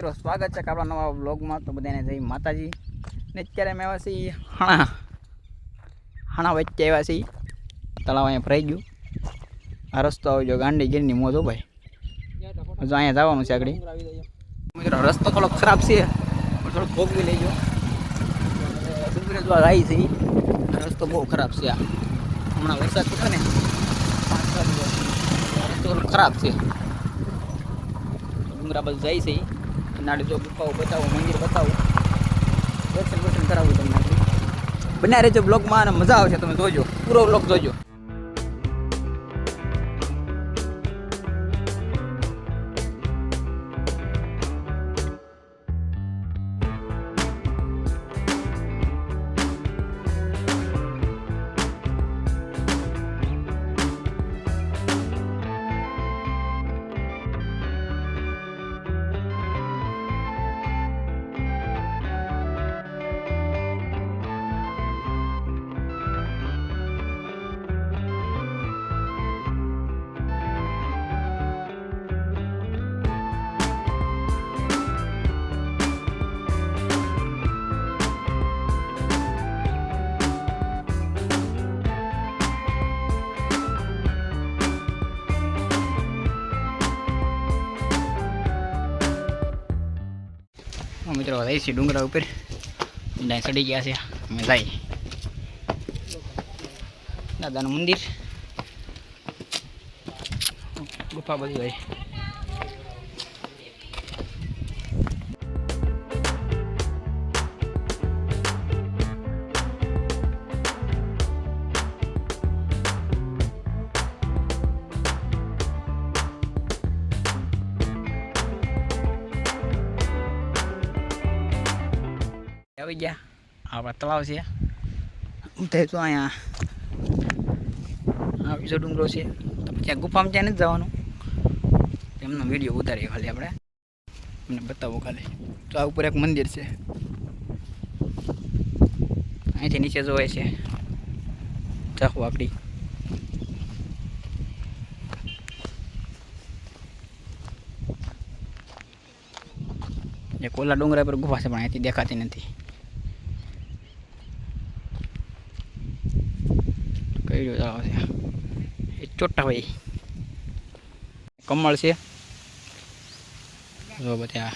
મિત્રો સ્વાગત છે આપણા નવા વ્લોગમાં। તો બધાને જય માતાજી। ને અત્યારે અમે આવ્યા છીએ હાણા વચ્ચે આવ્યા છીએ। તળાવ અહીંયા ભરાઈ ગયું। આ રસ્તો આવી ગયો ગાંડી ગીરની મોજ હો ભાઈ। હજુ અહીંયા જવાનું છે આગળ। મિત્રો રસ્તો થોડો ખરાબ છે, થોડો ભોગવી લેજો। ડુંગરે જો રાઈ છે, રસ્તો બહુ ખરાબ છે। આ હમણાં વરસાદ થયો ને 5-6 દિવસ, રસ્તો થોડો ખરાબ છે। ડુંગરા બસ જાય છે નાડે જો ગુફાઓ બતાવું, મંદિર બતાવું, દર્શન કરાવું તમને। બન્યા રહેજો બ્લોગમાં અને મજા આવશે, તમે જોજો, પૂરો બ્લોગ જોજો। મિત્રો જઈ છીએ ડુંગરા ઉપર, ત્યાં ચડી ગયા છે। અમે જઈ દાદાનું મંદિર, ગુફા બધી હોય। આવી ગયા આપણા તળાવ છે। ઉઠે તો અહીંયા આ બીજો ડુંગરો છે, તો ત્યાં ગુફામાં ત્યાં નથી જવાનું, એમનો વિડીયો ઉતારીએ ખાલી આપણે, તમને બતાવો ખાલી। તો આ ઉપર એક મંદિર છે, અહીંથી નીચે જોવાય છે ચાખું આકડી। જે કોલા ડુંગરા પર ગુફા છે પણ અહીંથી દેખાતી નથી। કઈ રહ્યો છે એ ચોટા ભાઈ કમળ છે, જો બધા